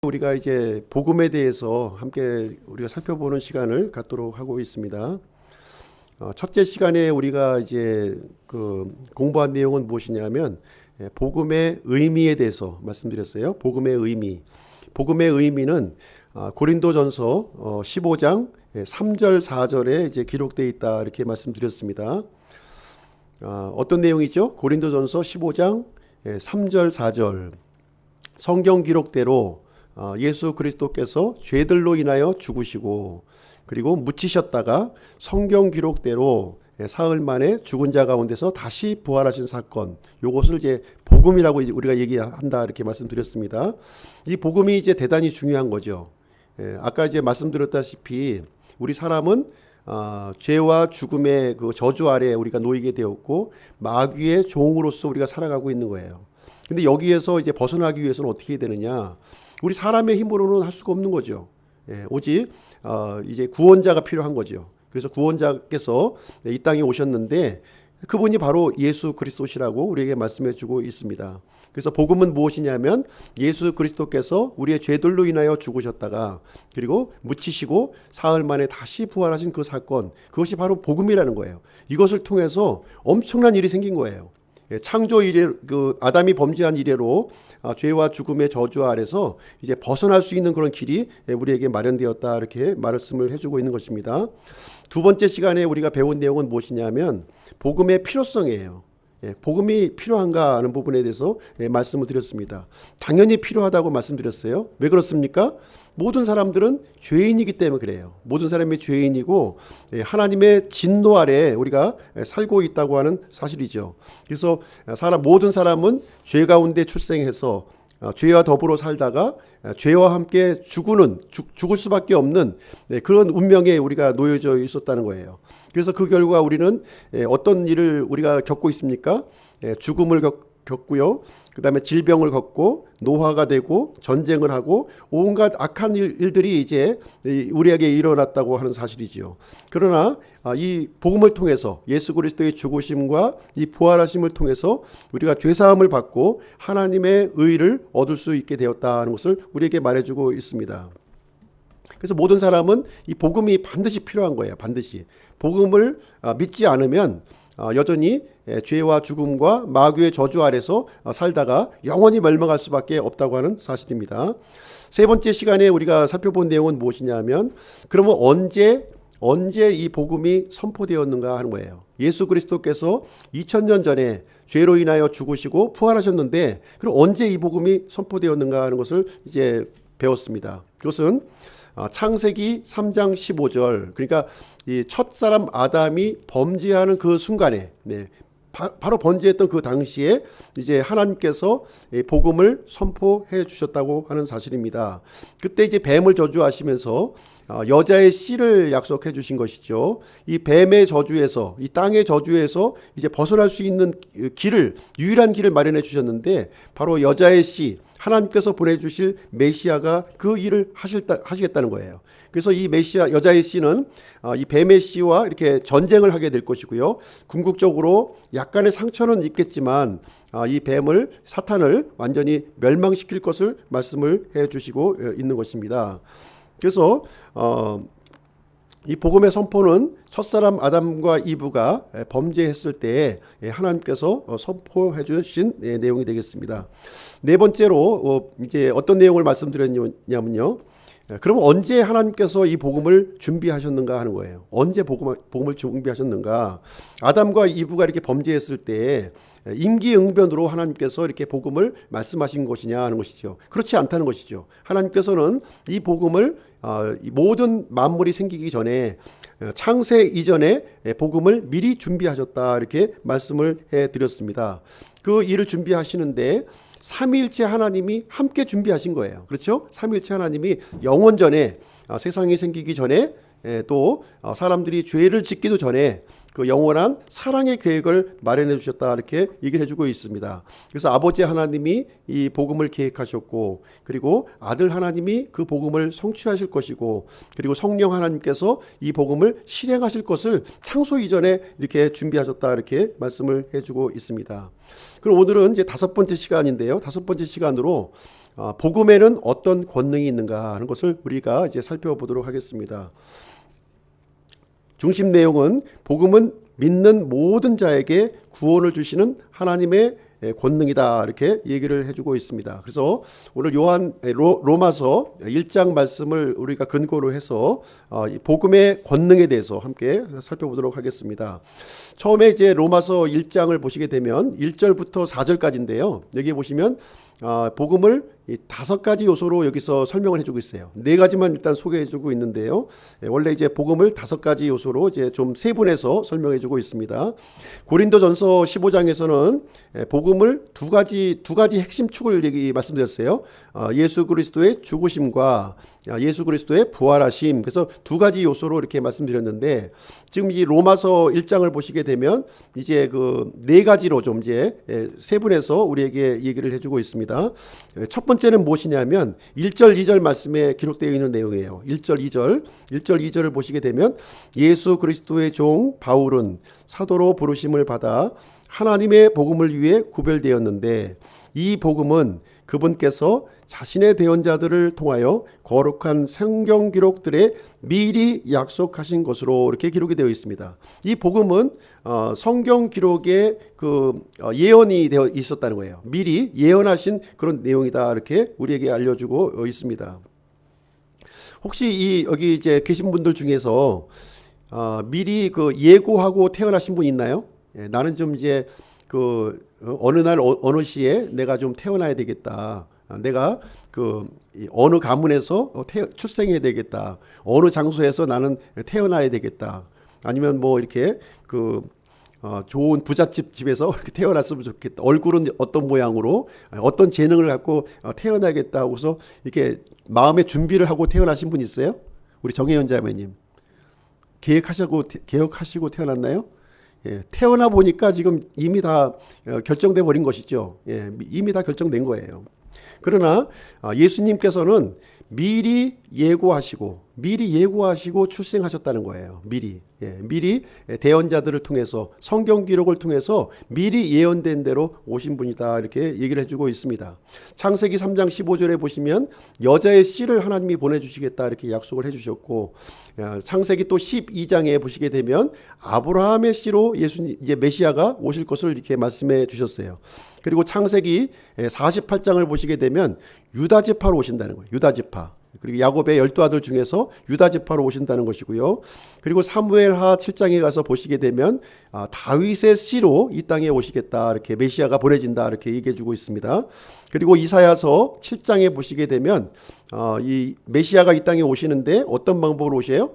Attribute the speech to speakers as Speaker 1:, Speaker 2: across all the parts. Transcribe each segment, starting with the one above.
Speaker 1: 우리가 이제 복음에 대해서 함께 우리가 살펴보는 시간을 갖도록 하고 있습니다. 첫째 시간에 우리가 이제 공부한 내용은 무엇이냐면 복음의 의미에 대해서 말씀드렸어요. 복음의 의미. 복음의 의미는 고린도전서 15장 3절 4절에 이제 기록되어 있다 이렇게 말씀드렸습니다. 어떤 내용이죠? 고린도전서 15장 3절 4절. 성경 기록대로 예수 그리스도께서 죄들로 인하여 죽으시고 그리고 묻히셨다가 성경 기록대로 사흘 만에 죽은 자 가운데서 다시 부활하신 사건, 요것을 이제 복음이라고 우리가 얘기한다 이렇게 말씀드렸습니다. 이 복음이 이제 대단히 중요한 거죠. 아까 이제 말씀드렸다시피 우리 사람은 죄와 죽음의 그 저주 아래 우리가 놓이게 되었고 마귀의 종으로서 우리가 살아가고 있는 거예요. 근데 여기에서 이제 벗어나기 위해서는 어떻게 해야 되느냐? 우리 사람의 힘으로는 할 수가 없는 거죠. 오직 이제 구원자가 필요한 거죠. 그래서 구원자께서 이 땅에 오셨는데 그분이 바로 예수 그리스도시라고 우리에게 말씀해 주고 있습니다. 그래서 복음은 무엇이냐면 예수 그리스도께서 우리의 죄들로 인하여 죽으셨다가 그리고 묻히시고 사흘 만에 다시 부활하신 그 사건, 그것이 바로 복음이라는 거예요. 이것을 통해서 엄청난 일이 생긴 거예요. 창조 이래 아담이 범죄한 이래로 죄와 죽음의 저주 아래서 이제 벗어날 수 있는 그런 길이 우리에게 마련되었다 이렇게 말씀을 해주고 있는 것입니다. 두 번째 시간에 우리가 배운 내용은 무엇이냐면 복음의 필요성이에요. 복음이 필요한가 하는 부분에 대해서 말씀을 드렸습니다. 당연히 필요하다고 말씀드렸어요. 왜 그렇습니까? 모든 사람들은 죄인이기 때문에 그래요. 모든 사람이 죄인이고 하나님의 진노 아래 우리가 살고 있다고 하는 사실이죠. 그래서 모든 사람은 죄 가운데 출생해서 죄와 더불어 살다가 죄와 함께 죽을 수밖에 없는 그런 운명에 우리가 놓여져 있었다는 거예요. 그래서 그 결과 우리는 어떤 일을 우리가 겪고 있습니까? 죽음을 겪고요. 그 다음에 질병을 겪고 노화가 되고 전쟁을 하고 온갖 악한 일들이 이제 우리에게 일어났다고 하는 사실이지요. 그러나 이 복음을 통해서 예수 그리스도의 죽으심과 이 부활하심을 통해서 우리가 죄사함을 받고 하나님의 의를 얻을 수 있게 되었다는 것을 우리에게 말해주고 있습니다. 그래서 모든 사람은 이 복음이 반드시 필요한 거예요. 반드시. 복음을 믿지 않으면 여전히 죄와 죽음과 마귀의 저주 아래서 살다가 영원히 멸망할 수밖에 없다고 하는 사실입니다. 세 번째 시간에 우리가 살펴본 내용은 무엇이냐면 그러면 언제 이 복음이 선포되었는가 하는 거예요. 예수 그리스도께서 2000년 전에 죄로 인하여 죽으시고 부활하셨는데 그럼 언제 이 복음이 선포되었는가 하는 것을 이제 배웠습니다. 그것은 창세기 3장 15절, 그러니까 이 첫사람 아담이 범죄하는 그 순간에 바로 범죄했던 그 당시에 이제 하나님께서 복음을 선포해 주셨다고 하는 사실입니다. 그때 이제 뱀을 저주하시면서 여자의 씨를 약속해 주신 것이죠. 이 뱀의 저주에서, 이 땅의 저주에서 이제 벗어날 수 있는 유일한 길을 마련해 주셨는데 바로 여자의 씨, 하나님께서 보내주실 메시아가 그 일을 하시겠다는 거예요. 그래서 이 메시아, 여자의 씨는 이 뱀의 씨와 이렇게 전쟁을 하게 될 것이고요. 궁극적으로 약간의 상처는 있겠지만 이 사탄을 완전히 멸망시킬 것을 말씀을 해 주시고 있는 것입니다. 그래서 이 복음의 선포는 첫사람 아담과 이브가 범죄했을 때 하나님께서 선포해 주신 내용이 되겠습니다. 네 번째로 이제 어떤 내용을 말씀드렸냐면요. 그럼 언제 하나님께서 이 복음을 준비하셨는가 하는 거예요. 언제 복음을 준비하셨는가? 아담과 이브가 이렇게 범죄했을 때 임기응변으로 하나님께서 이렇게 복음을 말씀하신 것이냐 하는 것이죠. 그렇지 않다는 것이죠. 하나님께서는 이 복음을 모든 만물이 생기기 전에 창세 이전에 복음을 미리 준비하셨다 이렇게 말씀을 해드렸습니다. 그 일을 준비하시는데 삼위일체 하나님이 함께 준비하신 거예요. 그렇죠? 삼위일체 하나님이 영원 전에 세상이 생기기 전에 또 사람들이 죄를 짓기도 전에 그 영원한 사랑의 계획을 마련해 주셨다 이렇게 얘기를 해주고 있습니다. 그래서 아버지 하나님이 이 복음을 계획하셨고 그리고 아들 하나님이 그 복음을 성취하실 것이고 그리고 성령 하나님께서 이 복음을 실행하실 것을 창소 이전에 이렇게 준비하셨다 이렇게 말씀을 해주고 있습니다. 그럼 오늘은 이제 다섯 번째 시간인데요. 다섯 번째 시간으로 복음에는 어떤 권능이 있는가 하는 것을 우리가 이제 살펴보도록 하겠습니다. 중심 내용은 복음은 믿는 모든 자에게 구원을 주시는 하나님의 권능이다 이렇게 얘기를 해주고 있습니다. 그래서 오늘 로마서 1장 말씀을 우리가 근거로 해서 복음의 권능에 대해서 함께 살펴보도록 하겠습니다. 처음에 이제 로마서 1장을 보시게 되면 1절부터 4절까지인데요. 여기 보시면 복음을 5가지 요소로 여기서 설명을 해주고 있어요. 4가지만 일단 소개해주고 있는데요. 원래 이제 복음을 5가지 요소로 이제 좀 세분해서 설명해주고 있습니다. 고린도전서 15장에서는 복음을 두 가지 핵심 축을 말씀드렸어요. 예수 그리스도의 죽으심과 예수 그리스도의 부활하심. 그래서 2가지 요소로 이렇게 말씀드렸는데 지금 이 로마서 1장을 보시게 되면 이제 그 4가지로 좀 이제 세분해서 우리에게 얘기를 해주고 있습니다. 첫 번째는 무엇이냐면 1절 2절 말씀에 기록되어 있는 내용이에요. 1절 2절을 보시게 되면 예수 그리스도의 종 바울은 사도로 부르심을 받아 하나님의 복음을 위해 구별되었는데 이 복음은 그분께서 자신의 대언자들을 통하여 거룩한 성경 기록들에 미리 약속하신 것으로 이렇게 기록이 되어 있습니다. 이 복음은 성경 기록에 예언이 되어 있었다는 거예요. 미리 예언하신 그런 내용이다 이렇게 우리에게 알려주고 있습니다. 혹시 여기 이제 계신 분들 중에서 미리 예고하고 태어나신 분 있나요? 나는 좀 이제 어느 날 어느 시에 내가 좀 태어나야 되겠다. 내가 어느 가문에서 출생해야 되겠다. 어느 장소에서 나는 태어나야 되겠다. 아니면 뭐 이렇게 좋은 부잣집 집에서 이렇게 태어났으면 좋겠다. 얼굴은 어떤 모양으로 어떤 재능을 갖고 태어나겠다 하고서 이렇게 마음의 준비를 하고 태어나신 분 있어요? 우리 정혜연 자매님 계획하시고 태어났나요? 예, 태어나 보니까 지금 이미 다 결정돼 버린 것이죠. 예, 이미 다 결정된 거예요. 그러나 예수님께서는 미리 예고하시고 출생하셨다는 거예요. 미리 대언자들을 통해서 성경 기록을 통해서 미리 예언된 대로 오신 분이다 이렇게 얘기를 해주고 있습니다. 창세기 3장 15절에 보시면 여자의 씨를 하나님이 보내주시겠다 이렇게 약속을 해주셨고 창세기 또 12장에 보시게 되면 아브라함의 씨로 이제 메시아가 오실 것을 이렇게 말씀해 주셨어요. 그리고 창세기 48장을 보시게 되면 유다 지파로 오신다는 거예요. 유다 지파. 그리고 야곱의 12아들 중에서 유다 지파로 오신다는 것이고요. 그리고 사무엘하 7장에 가서 보시게 되면 다윗의 씨로 이 땅에 오시겠다 이렇게 메시아가 보내진다 이렇게 얘기해 주고 있습니다. 그리고 이사야서 7장에 보시게 되면 이 메시아가 이 땅에 오시는데 어떤 방법으로 오세요?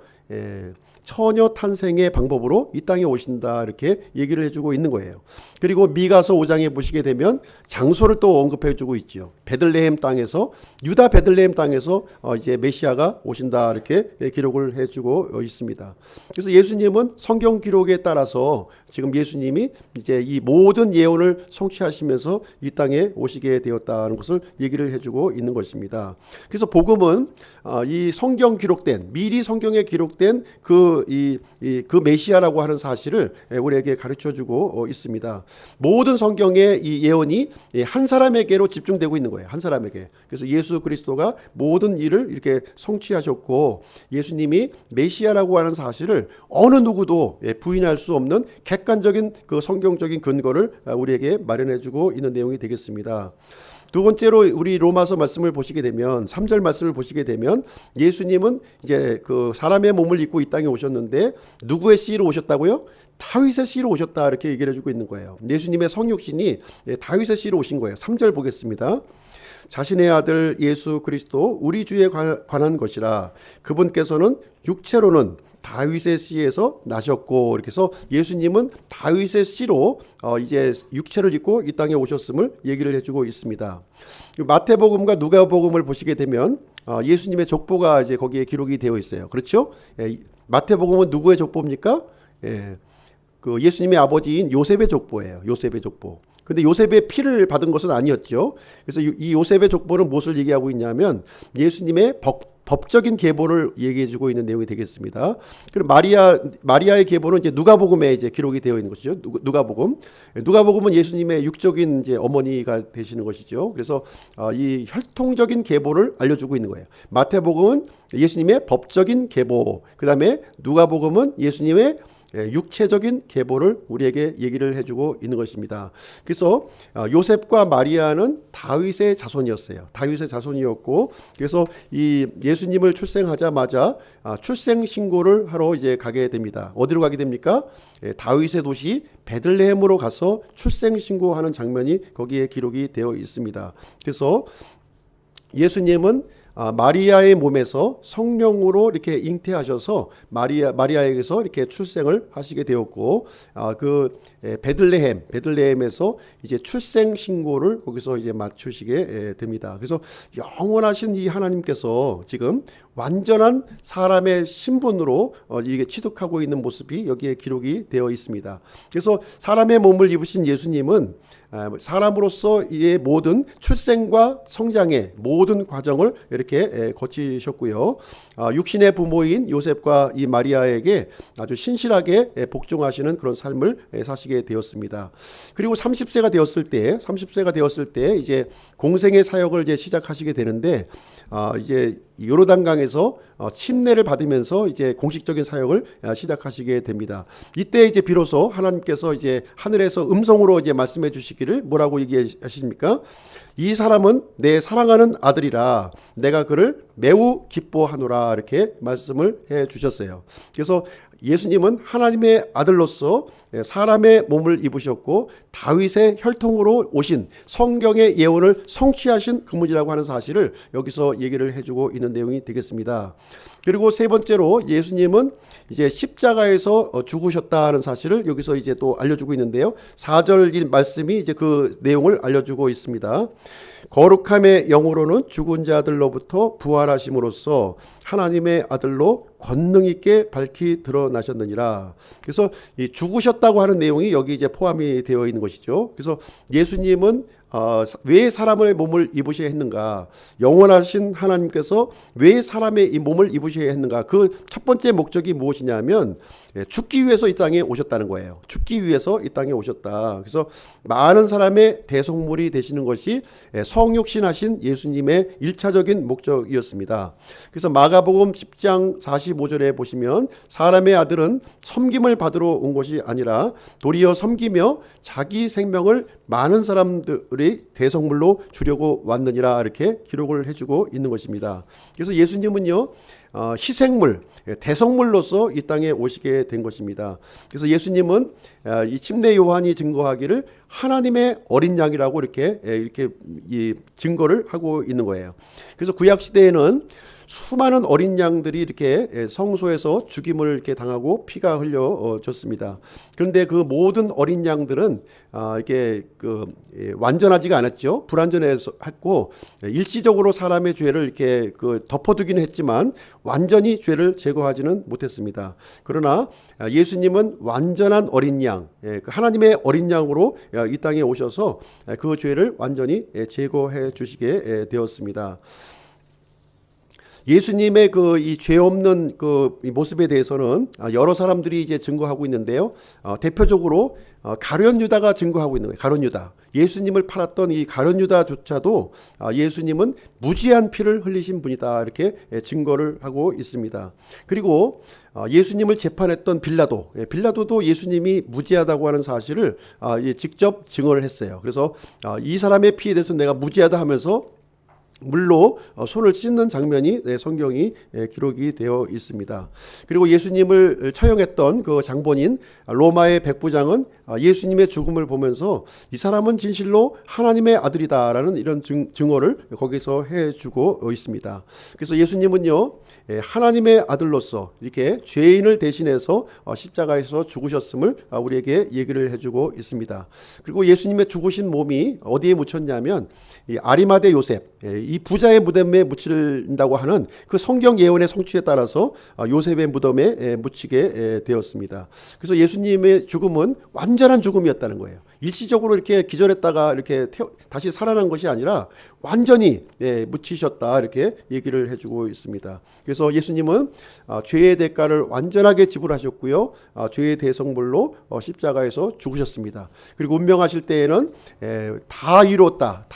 Speaker 1: 처녀 탄생의 방법으로 이 땅에 오신다 이렇게 얘기를 해주고 있는 거예요. 그리고 미가서 5장에 보시게 되면 장소를 또 언급해주고 있죠. 베들레헴 땅에서 유다 베들레헴 땅에서 이제 메시아가 오신다 이렇게 기록을 해주고 있습니다. 그래서 예수님은 성경 기록에 따라서 지금 예수님이 이제 이 모든 예언을 성취하시면서 이 땅에 오시게 되었다는 것을 얘기를 해주고 있는 것입니다. 그래서 복음은 이 성경 기록된 미리 성경에 기록된 그 메시아라고 하는 사실을 우리에게 가르쳐주고 있습니다. 모든 성경의 이 예언이 한 사람에게로 집중되고 있는 거예요. 한 사람에게. 그래서 예수 그리스도가 모든 일을 이렇게 성취하셨고 예수님이 메시아라고 하는 사실을 어느 누구도 부인할 수 없는 객관적인 그 성경적인 근거를 우리에게 마련해주고 있는 내용이 되겠습니다. 두 번째로 우리 로마서 말씀을 보시게 되면 3절 말씀을 보시게 되면 예수님은 이제 그 사람의 몸을 입고 이 땅에 오셨는데 누구의 씨로 오셨다고요? 다윗의 씨로 오셨다 이렇게 얘기를 해주고 있는 거예요. 예수님의 성육신이 다윗의 씨로 오신 거예요. 3절 보겠습니다. 자신의 아들 예수 그리스도 우리 주에 관한 것이라 그분께서는 육체로는 다윗의 씨에서 나셨고 이렇게 해서 예수님은 다윗의 씨로 이제 육체를 입고 이 땅에 오셨음을 얘기를 해주고 있습니다. 마태복음과 누가복음을 보시게 되면 예수님의 족보가 이제 거기에 기록이 되어 있어요. 그렇죠? 마태복음은 누구의 족보입니까? 그 예수님의 아버지인 요셉의 족보예요. 요셉의 족보. 근데 요셉의 피를 받은 것은 아니었죠. 그래서 이 요셉의 족보는 무엇을 얘기하고 있냐면 예수님의 법적인 계보를 얘기해주고 있는 내용이 되겠습니다. 그리고 마리아의 계보는 이제 누가복음에 이제 기록이 되어 있는 것이죠. 누가복음은 예수님의 육적인 이제 어머니가 되시는 것이죠. 그래서 이 혈통적인 계보를 알려주고 있는 거예요. 마태복음은 예수님의 법적인 계보, 그 다음에 누가복음은 예수님의 육체적인 계보를 우리에게 얘기를 해주고 있는 것입니다. 그래서 요셉과 마리아는 다윗의 자손이었어요. 다윗의 자손이었고, 그래서 이 예수님을 출생하자마자 출생 신고를 하러 이제 가게 됩니다. 어디로 가게 됩니까? 다윗의 도시 베들레헴으로 가서 출생 신고하는 장면이 거기에 기록이 되어 있습니다. 그래서 예수님은 마리아의 몸에서 성령으로 이렇게 잉태하셔서 마리아에게서 이렇게 출생을 하시게 되었고, 그 베들레헴에서 이제 출생 신고를 거기서 이제 맞추시게 됩니다. 그래서 영원하신 이 하나님께서 지금 완전한 사람의 신분으로 이게 취득하고 있는 모습이 여기에 기록이 되어 있습니다. 그래서 사람의 몸을 입으신 예수님은 사람으로서 이 모든 출생과 성장의 모든 과정을 이렇게 거치셨고요. 육신의 부모인 요셉과 이 마리아에게 아주 신실하게 복종하시는 그런 삶을 사시게 되었습니다. 그리고 30세가 되었을 때 이제 공생의 사역을 이제 시작하시게 되는데, 이제 요르단강에서 침례를 받으면서 이제 공식적인 사역을 시작하시게 됩니다. 이때 이제 비로소 하나님께서 이제 하늘에서 음성으로 이제 말씀해 주시기를 뭐라고 얘기하십니까? 이 사람은 내 사랑하는 아들이라 내가 그를 매우 기뻐하노라, 이렇게 말씀을 해 주셨어요. 그래서 예수님은 하나님의 아들로서 사람의 몸을 입으셨고 다윗의 혈통으로 오신 성경의 예언을 성취하신 그분이라고 하는 사실을 여기서 얘기를 해주고 있는 내용이 되겠습니다. 그리고 세 번째로 예수님은 이제 십자가에서 죽으셨다는 사실을 여기서 이제 또 알려주고 있는데요. 4절 말씀이 이제 그 내용을 알려주고 있습니다. 거룩함의 영으로는 죽은 자들로부터 부활하심으로써 하나님의 아들로 권능 있게 밝히 드러나셨느니라. 그래서 이 죽으셨다고 하는 내용이 여기 이제 포함이 되어 있는 것이죠. 그래서 예수님은 왜 사람의 몸을 입으셔야 했는가? 영원하신 하나님께서 왜 사람의 이 몸을 입으셔야 했는가? 그 첫 번째 목적이 무엇이냐면 죽기 위해서 이 땅에 오셨다는 거예요. 죽기 위해서 이 땅에 오셨다. 그래서 많은 사람의 대속물이 되시는 것이 성육신하신 예수님의 1차적인 목적이었습니다. 그래서 마가복음 10장 45절에 보시면 사람의 아들은 섬김을 받으러 온 것이 아니라 도리어 섬기며 자기 생명을 많은 사람들이 대속물로 주려고 왔느니라, 이렇게 기록을 해주고 있는 것입니다. 그래서 예수님은요, 희생물, 대속물로서 이 땅에 오시게 된 것입니다. 그래서 예수님은 이 침례 요한이 증거하기를 하나님의 어린 양이라고 이렇게 증거를 하고 있는 거예요. 그래서 구약 시대에는 수많은 어린 양들이 이렇게 성소에서 죽임을 이렇게 당하고 피가 흘려졌습니다. 그런데 그 모든 어린 양들은 이렇게 완전하지가 않았죠. 불완전했고 일시적으로 사람의 죄를 이렇게 덮어두기는 했지만 완전히 죄를 제거하지는 못했습니다. 그러나 예수님은 완전한 어린 양, 하나님의 어린 양으로 이 땅에 오셔서 그 죄를 완전히 제거해 주시게 되었습니다. 예수님의 이 죄 없는 이 모습에 대해서는 여러 사람들이 이제 증거하고 있는데요. 대표적으로 가룟 유다가 증거하고 있는 거예요. 가룟 유다. 예수님을 팔았던 이 가룟 유다조차도 예수님은 무지한 피를 흘리신 분이다, 이렇게 증거를 하고 있습니다. 그리고 예수님을 재판했던 빌라도도 예수님이 무지하다고 하는 사실을 직접 증언을 했어요. 그래서 이 사람의 피에 대해서 내가 무지하다 하면서 물로 손을 씻는 장면이 성경이 기록이 되어 있습니다. 그리고 예수님을 처형했던 그 장본인 로마의 백부장은 예수님의 죽음을 보면서 이 사람은 진실로 하나님의 아들이다라는 이런 증언을 거기서 해주고 있습니다. 그래서 예수님은요, 하나님의 아들로서 이렇게 죄인을 대신해서 십자가에서 죽으셨음을 우리에게 얘기를 해주고 있습니다. 그리고 예수님의 죽으신 몸이 어디에 묻혔냐면 이 아리마대 요셉, 이 부자의 무덤에 묻힌다고 하는 그 성경 예언의 성취에 따라서 요셉의 무덤에 묻히게 되었습니다. 그래서 예수님의 죽음은 완전한 죽음이었다는 거예요. 일시적으로 이렇게 기절했다가 이렇게 다시 살아난 것이 아니라 완전히 묻히셨다 이렇게 얘기를 해주고 있습니다. 그래서 예수님은 죄의 대가를 완전하게 지불하셨고요, 죄의 대성물로 십자가에서 죽으셨습니다. 그리고 운명하실 때에는 다 이뤘다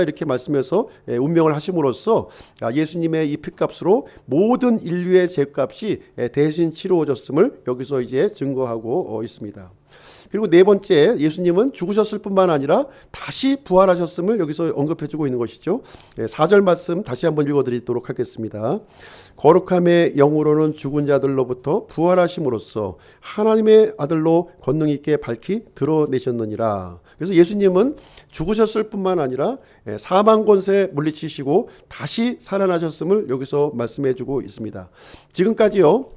Speaker 1: 이렇게 말씀해서 운명을 하심으로써 예수님의 이 피값으로 모든 인류의 죄값이 대신 치루어졌음을 여기서 이제 증거하고 있습니다. 그리고 네 번째, 예수님은 죽으셨을 뿐만 아니라 다시 부활하셨음을 여기서 언급해주고 있는 것이죠. 4절 말씀 다시 한번 읽어드리도록 하겠습니다. 거룩함의 영으로는 죽은 자들로부터 부활하심으로써 하나님의 아들로 권능 있게 밝히 드러내셨느니라. 그래서 예수님은 죽으셨을 뿐만 아니라 사망 권세 물리치시고 다시 살아나셨음을 여기서 말씀해주고 있습니다. 지금까지요,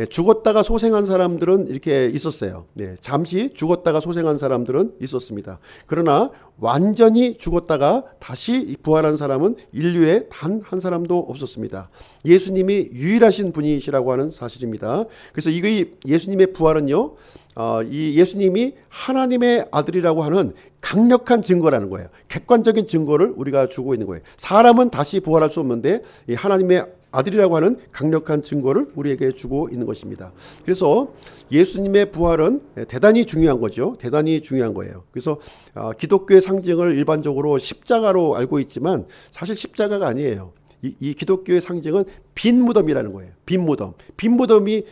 Speaker 1: 죽었다가 소생한 사람들은 이렇게 있었어요. 잠시 죽었다가 소생한 사람들은 있었습니다. 그러나 완전히 죽었다가 다시 부활한 사람은 인류에 단 한 사람도 없었습니다. 예수님이 유일하신 분이시라고 하는 사실입니다. 그래서 이 예수님의 부활은요, 이 예수님이 하나님의 아들이라고 하는 강력한 증거라는 거예요. 객관적인 증거를 우리가 주고 있는 거예요. 사람은 다시 부활할 수 없는데 이 하나님의 아들이라고 하는 강력한 증거를 우리에게 주고 있는 것입니다. 그래서 예수님의 부활은 대단히 중요한 거죠. 대단히 중요한 거예요. 그래서 기독교의 상징을 일반적으로 십자가로 알고 있지만 사실 십자가가 아니에요. 이 기독교의 상징은 빈 무덤이라는 거예요. 빈 무덤. 빈 무덤이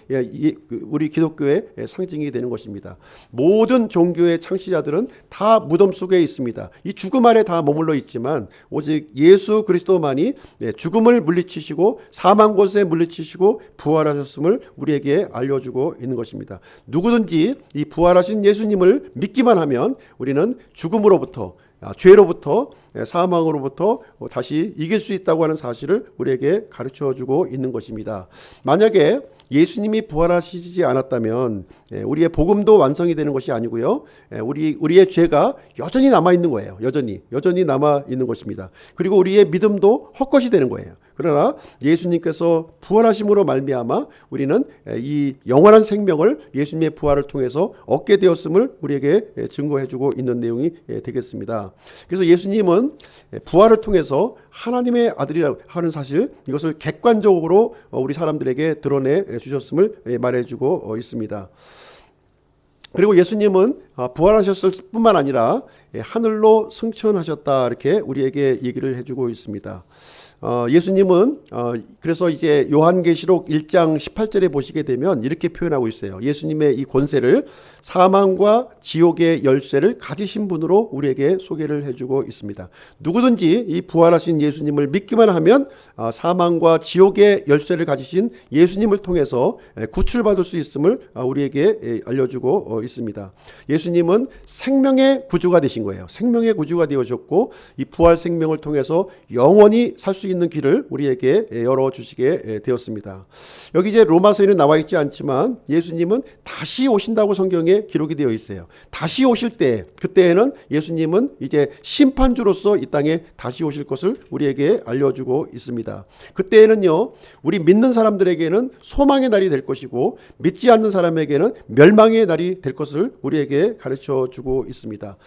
Speaker 1: 우리 기독교의 상징이 되는 것입니다. 모든 종교의 창시자들은 다 무덤 속에 있습니다. 이 죽음 아래 다 머물러 있지만 오직 예수 그리스도만이 죽음을 물리치시고 사망 권세 물리치시고 부활하셨음을 우리에게 알려주고 있는 것입니다. 누구든지 이 부활하신 예수님을 믿기만 하면 우리는 죽음으로부터, 죄로부터, 사망으로부터 다시 이길 수 있다고 하는 사실을 우리에게 가르쳐주고 있는 것입니다. 만약에 예수님이 부활하시지 않았다면 우리의 복음도 완성이 되는 것이 아니고요, 우리의 죄가 여전히 남아있는 거예요. 여전히 남아있는 것입니다. 그리고 우리의 믿음도 헛것이 되는 거예요. 그러나 예수님께서 부활하심으로 말미암아 우리는 이 영원한 생명을 예수님의 부활을 통해서 얻게 되었음을 우리에게 증거해주고 있는 내용이 되겠습니다. 그래서 예수님은 부활을 통해서 하나님의 아들이라고 하는 사실, 이것을 객관적으로 우리 사람들에게 드러내 주셨음을 말해주고 있습니다. 그리고 예수님은 부활하셨을 뿐만 아니라 하늘로 승천하셨다 이렇게 우리에게 얘기를 해주고 있습니다. 예수님은 그래서 이제 요한계시록 1장 18절에 보시게 되면 이렇게 표현하고 있어요. 예수님의 이 권세를 사망과 지옥의 열쇠를 가지신 분으로 우리에게 소개를 해주고 있습니다. 누구든지 이 부활하신 예수님을 믿기만 하면 사망과 지옥의 열쇠를 가지신 예수님을 통해서 구출받을 수 있음을 우리에게 알려주고 있습니다. 예수님은 생명의 구주가 되신 거예요. 생명의 구주가 되어졌고 이 부활 생명을 통해서 영원히 살 수 있는 길을 우리에게 열어주시게 되었습니다. 여기 이제 로마서에는 나와 있지 않지만 예수님은 다시 오신다고 성경에 기록이 되어 있어요. 다시 오실 때, 그때에는 예수님은 이제 심판주로서 이 땅에 다시 오실 것을 우리에게 알려주고 있습니다. 그때에는요, 우리 믿는 사람들에게는 소망의 날이 될 것이고 믿지 않는 사람에게는 멸망의 날이 될 것을 우리에게 가르쳐 주고 있습니다.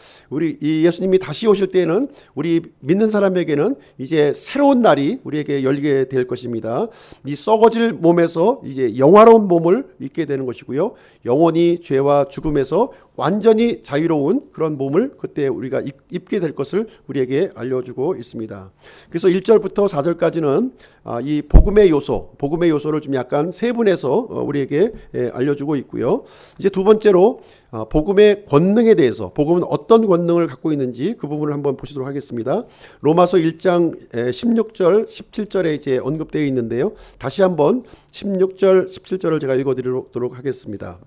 Speaker 1: 이 예수님이 다시 오실 때에는 우리 믿는 사람에게는 이제 새로운 날이 우리에게 열리게 될 것입니다. 이 썩어질 몸에서 이제 영화로운 몸을 입게 되는 것이고요, 영원히 죄와 죽음에서 완전히 자유로운 그런 몸을 그때 우리가 입게 될 것을 우리에게 알려주고 있습니다. 그래서 1절부터 4절까지는 이 복음의 요소를 좀 약간 세분해서 우리에게 알려주고 있고요. 이제 두 번째로 복음의 권능에 대해서, 복음은 어떤 권능을 갖고 있는지 그 부분을 한번 보시도록 하겠습니다. 로마서 1장 16절 17절에 이제 언급되어 있는데요, 다시 한번 16절 17절을 제가 읽어드리도록 하겠습니다.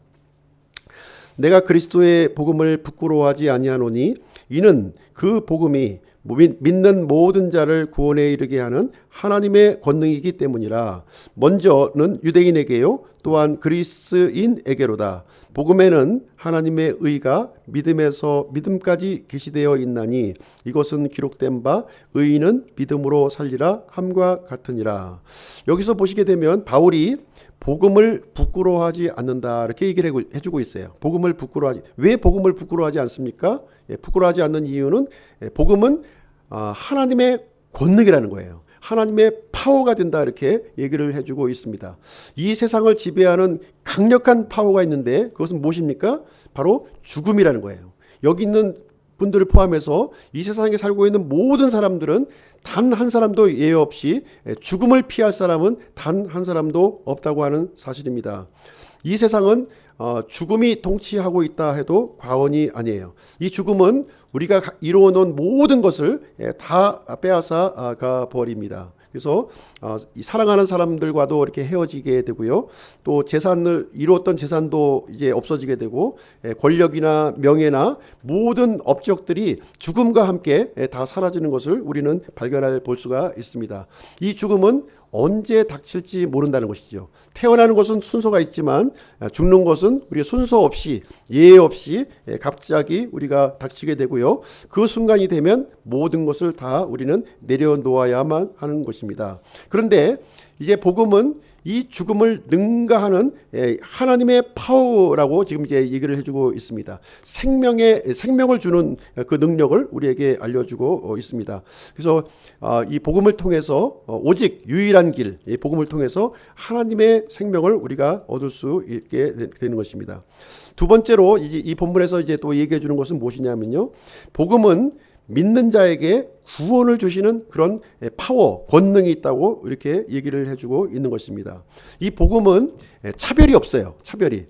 Speaker 1: 내가 그리스도의 복음을 부끄러워하지 아니하노니 이는 그 복음이 믿는 모든 자를 구원에 이르게 하는 하나님의 권능이기 때문이라. 먼저는 유대인에게요 또한 그리스인에게로다. 복음에는 하나님의 의가 믿음에서 믿음까지 계시되어 있나니 이것은 기록된 바 의인은 믿음으로 살리라 함과 같으니라. 여기서 보시게 되면 바울이 복음을 부끄러워하지 않는다 이렇게 얘기를 해주고 있어요. 왜 복음을 부끄러워하지 않습니까? 부끄러워하지 않는 이유는 복음은 하나님의 권능이라는 거예요. 하나님의 파워가 된다 이렇게 얘기를 해주고 있습니다. 이 세상을 지배하는 강력한 파워가 있는데 그것은 무엇입니까? 바로 죽음이라는 거예요. 여기 있는 분들을 포함해서 이 세상에 살고 있는 모든 사람들은 단 한 사람도 예외 없이 죽음을 피할 사람은 단 한 사람도 없다고 하는 사실입니다. 이 세상은 죽음이 통치하고 있다 해도 과언이 아니에요. 이 죽음은 우리가 이루어 놓은 모든 것을 다 빼앗아 가버립니다. 그래서 사랑하는 사람들과도 이렇게 헤어지게 되고요. 또 이루었던 재산도 이제 없어지게 되고 권력이나 명예나 모든 업적들이 죽음과 함께 다 사라지는 것을 우리는 볼 수가 있습니다. 이 죽음은 언제 닥칠지 모른다는 것이죠. 태어나는 것은 순서가 있지만 죽는 것은 우리가 순서 없이 예외 없이 갑자기 우리가 닥치게 되고요. 그 순간이 되면 모든 것을 다 우리는 내려놓아야만 하는 것입니다. 그런데 이제 복음은 이 죽음을 능가하는 하나님의 파워라고 지금 이제 얘기를 해주고 있습니다. 생명을 주는 그 능력을 우리에게 알려주고 있습니다. 그래서 이 복음을 통해서 오직 유일한 길, 이 복음을 통해서 하나님의 생명을 우리가 얻을 수 있게 되는 것입니다. 두 번째로 이 본문에서 이제 또 얘기해 주는 것은 무엇이냐면요, 복음은 믿는 자에게 구원을 주시는 그런 파워, 권능이 있다고 이렇게 얘기를 해주고 있는 것입니다. 이 복음은 차별이 없어요. 차별이.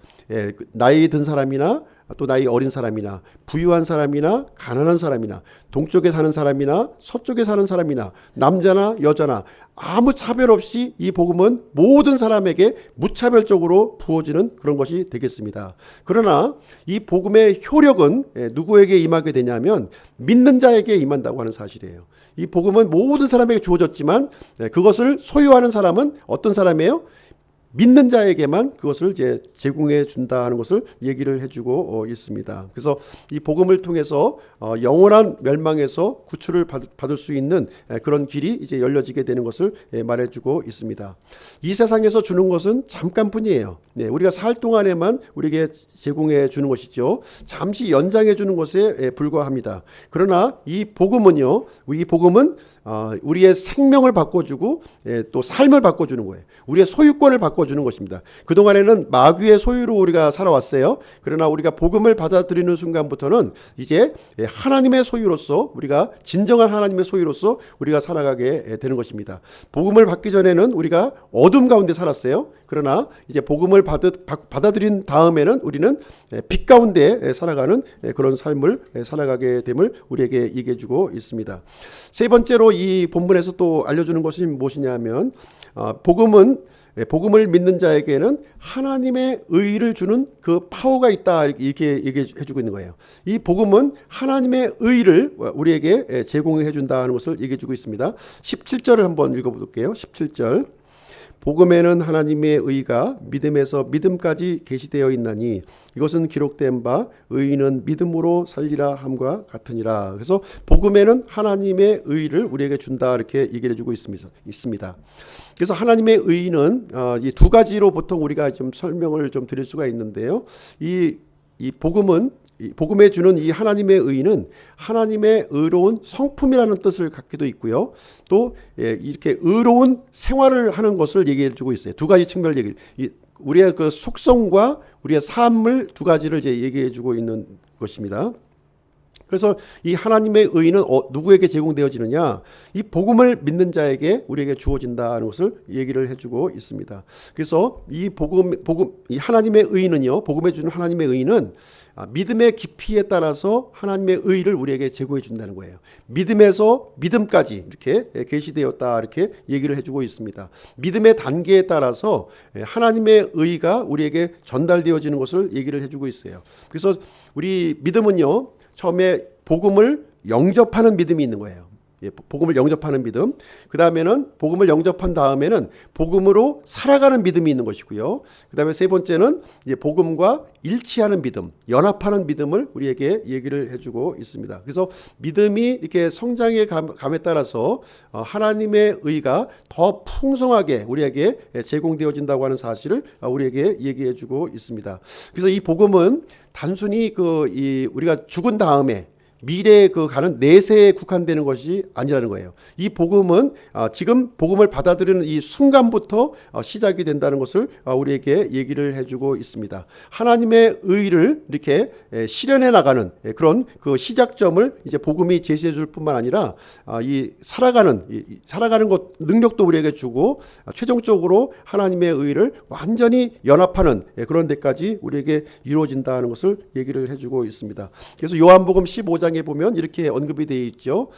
Speaker 1: 나이 든 사람이나 또 나이 어린 사람이나 부유한 사람이나 가난한 사람이나 동쪽에 사는 사람이나 서쪽에 사는 사람이나 남자나 여자나 아무 차별 없이 이 복음은 모든 사람에게 무차별적으로 부어지는 그런 것이 되겠습니다. 그러나 이 복음의 효력은 누구에게 임하게 되냐면 믿는 자에게 임한다고 하는 사실이에요. 이 복음은 모든 사람에게 주어졌지만 그것을 소유하는 사람은 어떤 사람이에요? 믿는 자에게만 그것을 이제 제공해 준다는 것을 얘기를 해주고 있습니다. 그래서 이 복음을 통해서 영원한 멸망에서 구출을 받을 수 있는 그런 길이 이제 열려지게 되는 것을 말해주고 있습니다. 이 세상에서 주는 것은 잠깐뿐이에요. 우리가 살 동안에만 우리에게 제공해 주는 것이죠. 잠시 연장해 주는 것에 불과합니다. 그러나 이 복음은 우리의 생명을 바꿔주고 또 삶을 바꿔주는 거예요. 우리의 소유권을 바꿔주는 것입니다. 그동안에는 마귀의 소유로 우리가 살아왔어요. 그러나 우리가 복음을 받아들이는 순간부터는 이제 하나님의 소유로서, 우리가 진정한 하나님의 소유로서 우리가 살아가게 되는 것입니다. 복음을 받기 전에는 우리가 어둠 가운데 살았어요. 그러나 이제 복음을 받아들인 다음에는 우리는 빛 가운데 살아가는 그런 삶을 살아가게 됨을 우리에게 얘기해 주고 있습니다. 세 번째로 이 본문에서 또 알려주는 것이 무엇이냐면 복음을 믿는 자에게는 하나님의 의를 주는 그 파워가 있다 이렇게 얘기해 주고 있는 거예요. 이 복음은 하나님의 의를 우리에게 제공해 준다는 것을 얘기해 주고 있습니다. 17절을 한번 읽어볼게요. 17절. 복음에는 하나님의 의가 믿음에서 믿음까지 계시되어 있나니 이것은 기록된 바 의인은 믿음으로 살리라 함과 같으니라. 그래서 복음에는 하나님의 의를 우리에게 준다 이렇게 얘기를 해주고 있습니다. 그래서 하나님의 의는 이 두 가지로 보통 우리가 좀 설명을 좀 드릴 수가 있는데요. 이 복음에 주는 이 하나님의 의는 하나님의 의로운 성품이라는 뜻을 갖기도 있고요. 또 이렇게 의로운 생활을 하는 것을 얘기해 주고 있어요. 두 가지 측면을 우리의 그 속성과 우리의 삶을 두 가지를 이제 얘기해 주고 있는 것입니다. 그래서 이 하나님의 의는 누구에게 제공되어지느냐? 이 복음을 믿는 자에게 우리에게 주어진다는 것을 얘기를 해주고 있습니다. 그래서 이 이 하나님의 의는요, 복음에 주는 하나님의 의는 믿음의 깊이에 따라서 하나님의 의를 우리에게 제공해 준다는 거예요. 믿음에서 믿음까지 이렇게 계시되었다 이렇게 얘기를 해주고 있습니다. 믿음의 단계에 따라서 하나님의 의가 우리에게 전달되어지는 것을 얘기를 해주고 있어요. 그래서 우리 믿음은요, 처음에 복음을 영접하는 믿음이 있는 거예요. 복음을 영접하는 믿음. 그 다음에는 복음을 영접한 다음에는 복음으로 살아가는 믿음이 있는 것이고요. 그 다음에 세 번째는 이제 복음과 일치하는 믿음, 연합하는 믿음을 우리에게 얘기를 해주고 있습니다. 그래서 믿음이 이렇게 성장해 감에 따라서 하나님의 의가 더 풍성하게 우리에게 제공되어진다고 하는 사실을 우리에게 얘기해주고 있습니다. 그래서 이 복음은 단순히 우리가 죽은 다음에 미래에 가는 내세에 국한되는 것이 아니라는 거예요. 이 복음은 지금 복음을 받아들이는 이 순간부터 시작이 된다는 것을 우리에게 얘기를 해주고 있습니다. 하나님의 의를 이렇게 실현해 나가는 그런 그 시작점을 이제 복음이 제시해 줄 뿐만 아니라 이 살아가는 것 능력도 우리에게 주고 최종적으로 하나님의 의를 완전히 연합하는 그런 데까지 우리에게 이루어진다는 것을 얘기를 해주고 있습니다. 그래서 요한복음 15장에 보면 이렇게 언급이 되어 있죠.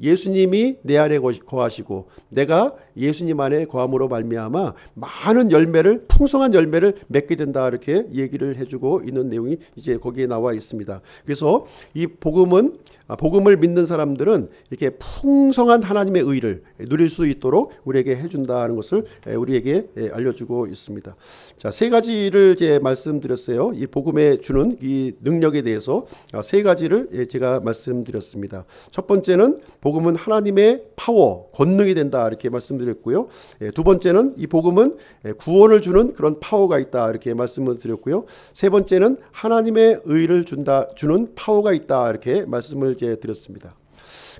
Speaker 1: 예수님이 내 안에 거하시고 내가 예수님 안에 거함으로 말미암아 많은 열매를 풍성한 열매를 맺게 된다 이렇게 얘기를 해주고 있는 내용이 이제 거기에 나와 있습니다. 그래서 이 복음을 믿는 사람들은 이렇게 풍성한 하나님의 의를 누릴 수 있도록 우리에게 해준다는 것을 우리에게 알려주고 있습니다. 자, 세 가지를 이제 말씀드렸어요. 이 복음에 주는 이 능력에 대해서 세 가지를 제가 말씀드렸습니다. 첫 번째는 복음은 하나님의 파워, 권능이 된다 이렇게 말씀드렸고요. 두 번째는 이 복음은 구원을 주는 그런 파워가 있다 이렇게 말씀을 드렸고요. 세 번째는 하나님의 의를 주는 파워가 있다 이렇게 말씀을 이제 드렸습니다.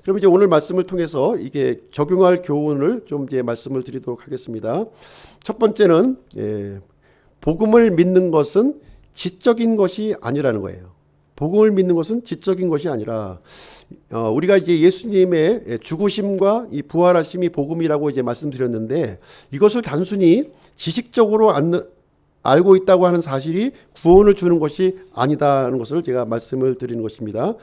Speaker 1: 그럼 이제 오늘 말씀을 통해서 이게 적용할 교훈을 좀 이제 말씀을 드리도록 하겠습니다. 첫 번째는 복음을 믿는 것은 지적인 것이 아니라는 거예요. 복음을 믿는 것은 지적인 것이 아니라 우리가 이제 예수님의 죽으심과 이 부활하심이 복음이라고 이제 말씀드렸는데 이것을 단순히 지식적으로 알고 있다고 하는 사실이 구원을 주는 것이 아니다는 것을 제가 말씀을 드리는 것입니다.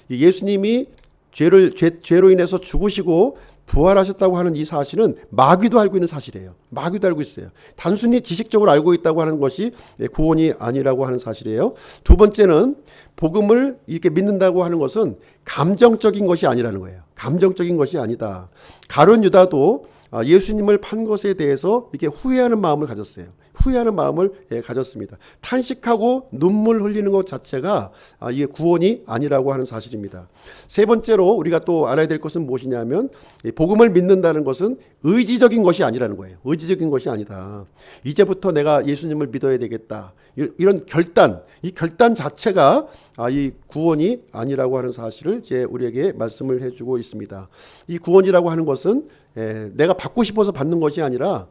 Speaker 1: 예수님이 죄로 인해서 죽으시고 부활하셨다고 하는 이 사실은 마귀도 알고 있는 사실이에요. 마귀도 알고 있어요. 단순히 지식적으로 알고 있다고 하는 것이 구원이 아니라고 하는 사실이에요. 두 번째는 복음을 이렇게 믿는다고 하는 것은 감정적인 것이 아니라는 거예요. 감정적인 것이 아니다. 가룟 유다도 예수님을 판 것에 대해서 이렇게 후회하는 마음을 가졌어요. 후회하는 마음을 가졌습니다. 탄식하고 눈물 흘리는 것 자체가 이게 구원이 아니라고 하는 사실입니다. 세 번째로 우리가 또 알아야 될 것은 무엇이냐면 복음을 믿는다는 것은 의지적인 것이 아니라는 거예요. 의지적인 것이 아니다. 이제부터 내가 예수님을 믿어야 되겠다. 이런 이 결단 자체가 이 구원이 아니라고 하는 사실을 이제 우리에게 말씀을 해주고 있습니다. 이 구원이라고 하는 것은 내가 받고 싶어서 받는 것이 아니라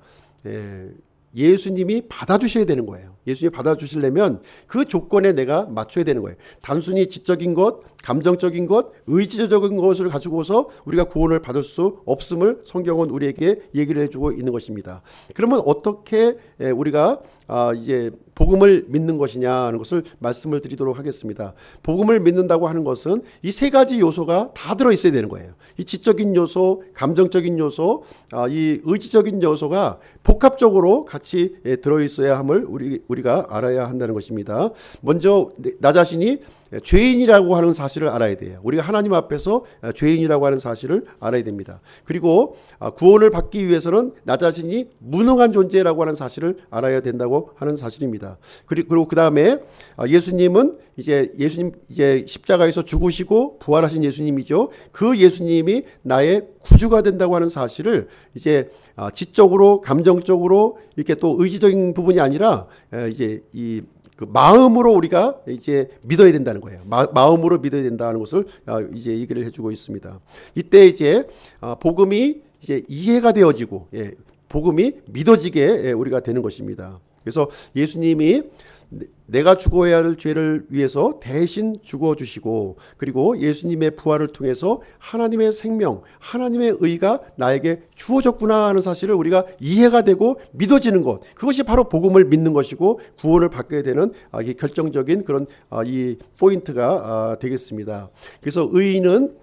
Speaker 1: 예수님이 받아주셔야 되는 거예요. 예수님이 받아주시려면 그 조건에 내가 맞춰야 되는 거예요. 단순히 지적인 것, 감정적인 것, 의지적인 것을 가지고서 우리가 구원을 받을 수 없음을 성경은 우리에게 얘기를 해주고 있는 것입니다. 그러면 어떻게 우리가 이제 복음을 믿는 것이냐 하는 것을 말씀을 드리도록 하겠습니다. 복음을 믿는다고 하는 것은 이 세 가지 요소가 다 들어있어야 되는 거예요. 이 지적인 요소, 감정적인 요소, 이 의지적인 요소가 복합적으로 같이 들어있어야 함을 우리가 알아야 한다는 것입니다. 먼저 나 자신이 죄인이라고 하는 사실을 알아야 돼요. 우리가 하나님 앞에서 죄인이라고 하는 사실을 알아야 됩니다. 그리고 구원을 받기 위해서는 나 자신이 무능한 존재라고 하는 사실을 알아야 된다고 하는 사실입니다. 그리고 그 다음에 예수님은 이제 십자가에서 죽으시고 부활하신 예수님이죠. 그 예수님이 나의 구주가 된다고 하는 사실을 이제 지적으로, 감정적으로 이렇게 또 의지적인 부분이 아니라 이제 그 마음으로 우리가 이제 믿어야 된다는 거예요. 마음으로 믿어야 된다는 것을 이제 얘기를 해주고 있습니다. 이때 이제 복음이 이제 이해가 되어지고 복음이 믿어지게 우리가 되는 것입니다. 그래서 예수님이 내가 죽어야 할 죄를 위해서 대신 죽어주시고 그리고 예수님의 부활을 통해서 하나님의 생명, 하나님의 의가 나에게 주어졌구나 하는 사실을 우리가 이해가 되고 믿어지는 것, 그것이 바로 복음을 믿는 것이고 구원을 받게 되는 결정적인 그런 이 포인트가 되겠습니다. 그래서 의인은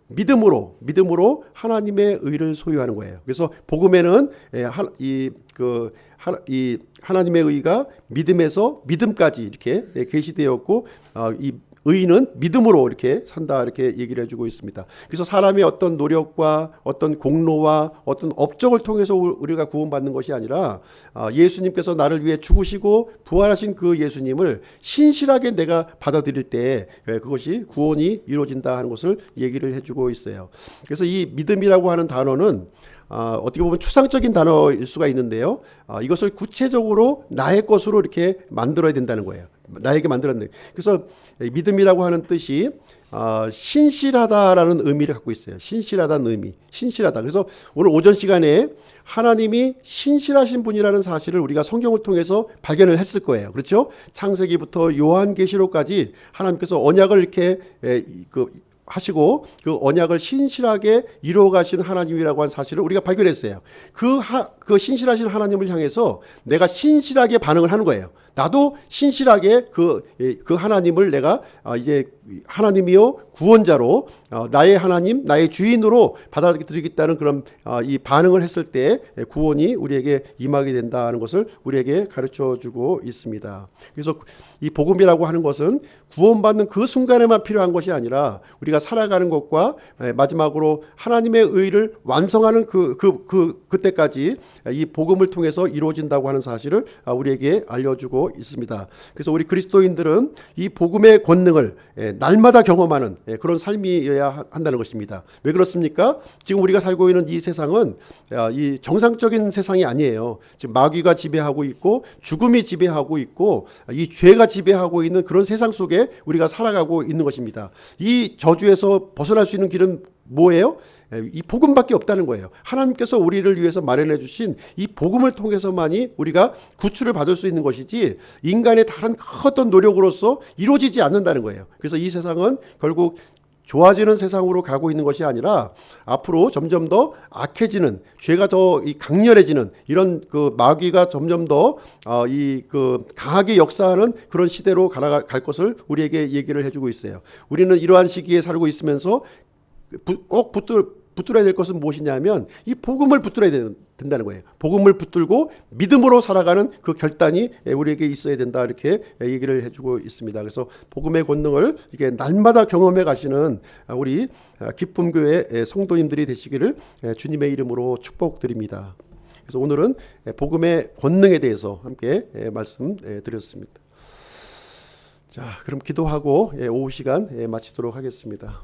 Speaker 1: 믿음으로 하나님의 의를 소유하는 거예요. 그래서 복음에는 이 하나님의 의가 믿음에서 믿음까지 이렇게 계시되었고 이 의인은 믿음으로 이렇게 산다 이렇게 얘기를 해주고 있습니다. 그래서 사람의 어떤 노력과 어떤 공로와 어떤 업적을 통해서 우리가 구원받는 것이 아니라 예수님께서 나를 위해 죽으시고 부활하신 그 예수님을 신실하게 내가 받아들일 때 그것이 구원이 이루어진다 하는 것을 얘기를 해주고 있어요. 그래서 이 믿음이라고 하는 단어는 어떻게 보면 추상적인 단어일 수가 있는데요. 이것을 구체적으로 나의 것으로 이렇게 만들어야 된다는 거예요. 나에게 만들었네. 그래서 믿음이라고 하는 뜻이 신실하다라는 의미를 갖고 있어요. 신실하다는 의미. 신실하다. 그래서 오늘 오전 시간에 하나님이 신실하신 분이라는 사실을 우리가 성경을 통해서 발견을 했을 거예요. 그렇죠? 창세기부터 요한계시록까지 하나님께서 언약을 이렇게 하시고 그 언약을 신실하게 이루어 가신 하나님이라고 하는 사실을 우리가 발견했어요. 그 신실하신 하나님을 향해서 내가 신실하게 반응을 하는 거예요. 나도 신실하게 그 하나님을 내가 이제 하나님이요 구원자로 나의 하나님, 나의 주인으로 받아들이겠다는 그런 이 반응을 했을 때 구원이 우리에게 임하게 된다는 것을 우리에게 가르쳐 주고 있습니다. 그래서 이 복음이라고 하는 것은 구원받는 그 순간에만 필요한 것이 아니라 우리가 살아가는 것과 마지막으로 하나님의 의를 완성하는 그때까지 이 복음을 통해서 이루어진다고 하는 사실을 우리에게 알려주고 있습니다. 그래서 우리 그리스도인들은 이 복음의 권능을 날마다 경험하는 그런 삶이어야 한다는 것입니다. 왜 그렇습니까? 지금 우리가 살고 있는 이 세상은 이 정상적인 세상이 아니에요. 지금 마귀가 지배하고 있고 죽음이 지배하고 있고 이 죄가 지배하고 있는 그런 세상 속에 우리가 살아가고 있는 것입니다. 이 저주에서 벗어날 수 있는 길은 뭐예요? 이 복음밖에 없다는 거예요. 하나님께서 우리를 위해서 마련해 주신 이 복음을 통해서만이 우리가 구출을 받을 수 있는 것이지 인간의 다른 어떤 노력으로서 이루어지지 않는다는 거예요. 그래서 이 세상은 결국 좋아지는 세상으로 가고 있는 것이 아니라 앞으로 점점 더 악해지는, 죄가 더 강렬해지는 이런 그 마귀가 점점 더 강하게 역사하는 그런 시대로 갈 것을 우리에게 얘기를 해주고 있어요. 우리는 이러한 시기에 살고 있으면서 꼭 붙들어야 될 것은 무엇이냐면 이 복음을 붙들어야 된다는 거예요. 복음을 붙들고 믿음으로 살아가는 그 결단이 우리에게 있어야 된다 이렇게 얘기를 해주고 있습니다. 그래서 복음의 권능을 이게 날마다 경험해 가시는 우리 기쁨교회 성도님들이 되시기를 주님의 이름으로 축복드립니다. 그래서 오늘은 복음의 권능에 대해서 함께 말씀드렸습니다. 자, 그럼 기도하고 오후 시간 마치도록 하겠습니다.